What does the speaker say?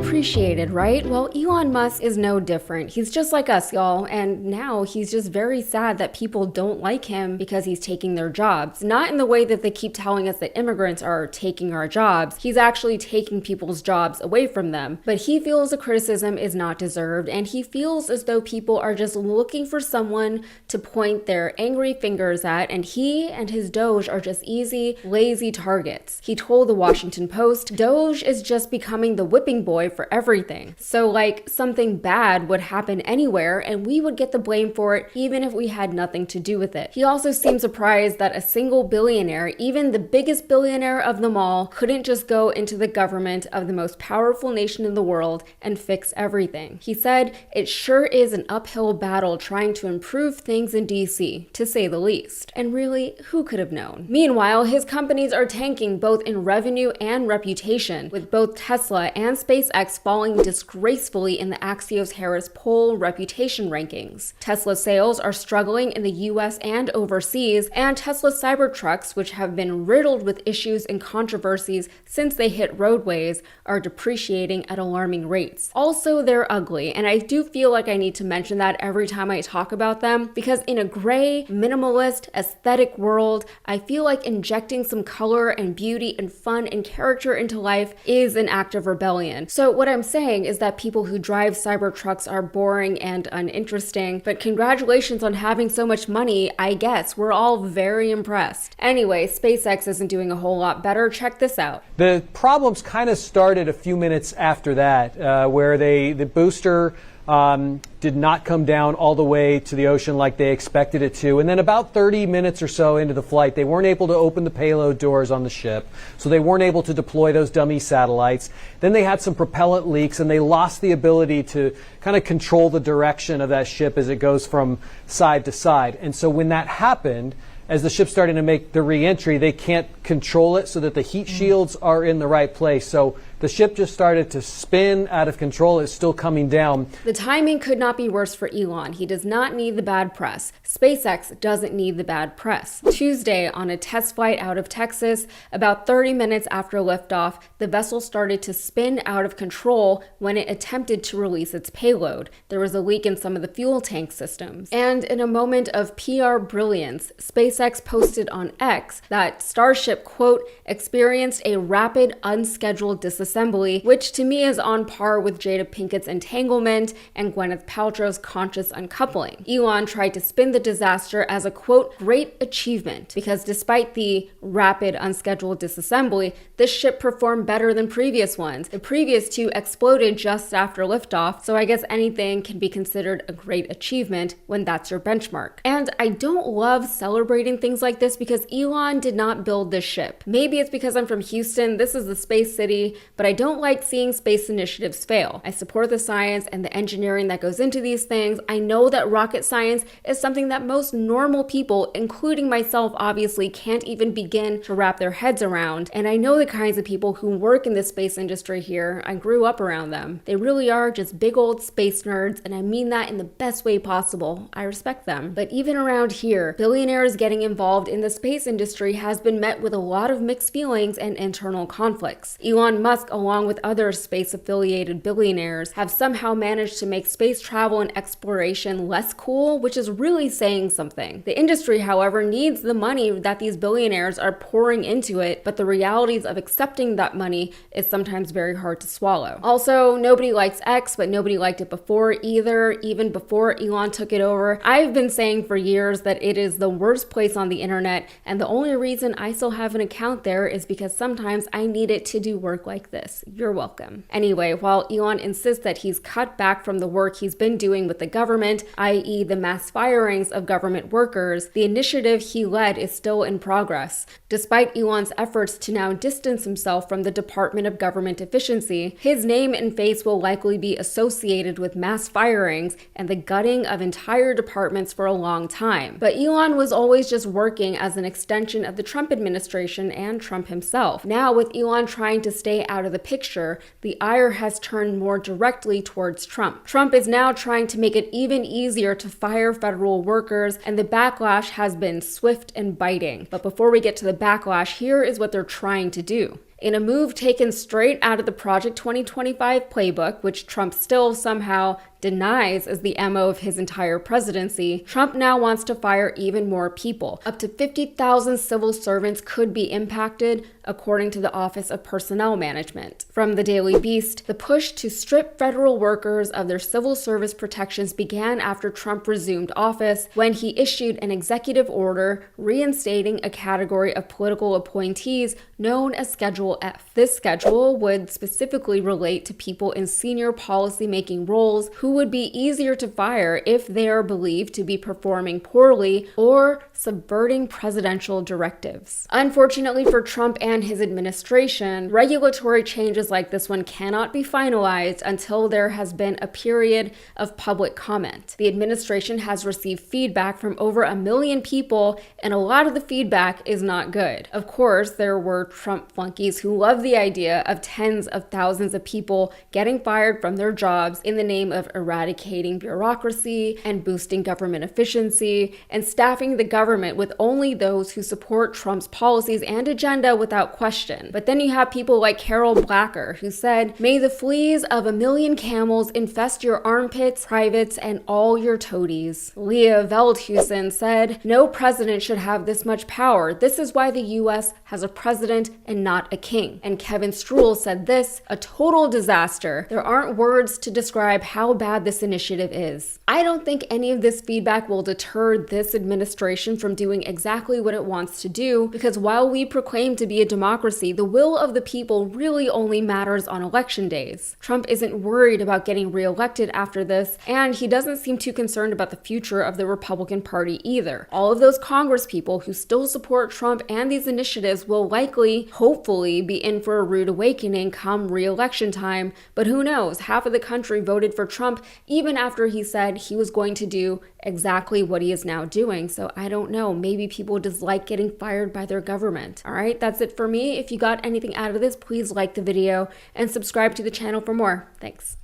appreciated, right? Well, Elon Musk is no different. He's just like us, y'all, and now he's just very sad that people don't like him because he's taking their jobs. Not in the way that they keep telling us that immigrants are taking our jobs. He's actually taking people's jobs away from them. But he feels the criticism is not deserved, and he feels as though people are just looking for someone to point their angry fingers at, and he and his Doge are just easy, lazy targets. He told the Washington Post, "Doge is just becoming the whipping boy for everything. So like something bad would happen anywhere and we would get the blame for it even if we had nothing to do with it." He also seemed surprised that a single billionaire, even the biggest billionaire of them all, couldn't just go into the government of the most powerful nation in the world and fix everything. He said, "It sure is an uphill battle trying to improve things in DC, to say the least." And really, who could have known? Meanwhile, his companies are tanking both in revenue and reputation, with both Tesla and SpaceX falling disgracefully in the Axios-Harris poll reputation rankings. Tesla sales are struggling in the US and overseas, and Tesla Cybertrucks, which have been riddled with issues and controversies since they hit roadways, are depreciating at alarming rates. Also, they're ugly, and I do feel like I need to mention that every time I talk about them, because in a gray, minimalist, aesthetic world, I feel like injecting some color and beauty and fun and character into life is an act of rebellion. So what I'm saying is that people who drive Cybertrucks are boring and uninteresting, but congratulations on having so much money, I guess. We're all very impressed. Anyway, SpaceX isn't doing a whole lot better. Check this out. The problems kind of started a few minutes after that, where the booster did not come down all the way to the ocean like they expected it to. And then about 30 minutes or so into the flight, they weren't able to open the payload doors on the ship, so they weren't able to deploy those dummy satellites. Then they had some propellant leaks, and they lost the ability to kind of control the direction of that ship as it goes from side to side. And so when that happened, as the ship's starting to make the re-entry, they can't control it so that the heat shields are in the right place. So the ship just started to spin out of control. It's still coming down. The timing could not be worse for Elon. He does not need the bad press. SpaceX doesn't need the bad press. Tuesday, on a test flight out of Texas, about 30 minutes after liftoff, the vessel started to spin out of control when it attempted to release its payload. There was a leak in some of the fuel tank systems. And in a moment of PR brilliance, SpaceX posted on X that Starship, quote, experienced a rapid, unscheduled disassembly, which to me is on par with Jada Pinkett's entanglement and Gwyneth Paltrow's conscious uncoupling. Elon tried to spin the disaster as a, quote, great achievement, because despite the rapid, unscheduled disassembly, this ship performed better than previous ones. The previous two exploded just after liftoff, so I guess anything can be considered a great achievement when that's your benchmark. And I don't love celebrating things like this because Elon did not build this ship. Maybe it's because I'm from Houston, this is the space city, but I don't like seeing space initiatives fail. I support the science and the engineering that goes into these things. I know that rocket science is something that most normal people, including myself, obviously can't even begin to wrap their heads around. And I know the kinds of people who work in the space industry here. I grew up around them. They really are just big old space nerds, and I mean that in the best way possible. I respect them. But even around here, billionaires getting involved in the space industry has been met with a lot of mixed feelings and internal conflicts. Elon Musk, along with other space-affiliated billionaires, have somehow managed to make space travel and exploration less cool, which is really saying something. The industry, however, needs the money that these billionaires are pouring into it, but the realities of accepting that money is sometimes very hard to swallow. Also, nobody likes X, but nobody liked it before either, even before Elon took it over. I've been saying for years that it is the worst place on the internet, and the only reason I still have an account there is because sometimes I need it to do work like this. You're welcome. Anyway, while Elon insists that he's cut back from the work he's been doing with the government, i.e. the mass firings of government workers, the initiative he led is still in progress. Despite Elon's efforts to now distance himself from the Department of Government Efficiency, his name and face will likely be associated with mass firings and the gutting of entire departments for a long time. But Elon was always just working as an extension of the Trump administration and Trump himself. Now, with Elon trying to stay out of the picture, the ire has turned more directly towards Trump. Trump is now trying to make it even easier to fire federal workers, and the backlash has been swift and biting. But before we get to the backlash, here is what they're trying to do. In a move taken straight out of the Project 2025 playbook, which Trump still somehow denies as the MO of his entire presidency, Trump now wants to fire even more people. Up to 50,000 civil servants could be impacted, according to the Office of Personnel Management. From the Daily Beast, the push to strip federal workers of their civil service protections began after Trump resumed office, when he issued an executive order reinstating a category of political appointees known as Schedule F. This schedule would specifically relate to people in senior policy-making roles who would be easier to fire if they are believed to be performing poorly or subverting presidential directives. Unfortunately for Trump and his administration, regulatory changes like this one cannot be finalized until there has been a period of public comment. The administration has received feedback from over 1 million people, and a lot of the feedback is not good. Of course, there were Trump flunkies who love the idea of tens of thousands of people getting fired from their jobs in the name of eradicating bureaucracy and boosting government efficiency and staffing the government with only those who support Trump's policies and agenda without question. But then you have people like Carol Blacker, who said, "May the fleas of 1 million camels infest your armpits, privates, and all your toadies." Leah Veldhusen said, "No president should have this much power. This is why the US has a president and not a king." And Kevin Struhl said this, "A total disaster. There aren't words to describe how bad this initiative is." I don't think any of this feedback will deter this administration from doing exactly what it wants to do, because while we proclaim to be a democracy, the will of the people really only matters on election days. Trump isn't worried about getting reelected after this, and he doesn't seem too concerned about the future of the Republican Party either. All of those Congress people who still support Trump and these initiatives will likely, hopefully, be in for a rude awakening come re-election time, but who knows? Half of the country voted for Trump even after he said he was going to do exactly what he is now doing. So I don't know, maybe people just like getting fired by their government. All right, that's it for me. If you got anything out of this, please like the video and subscribe to the channel for more. Thanks.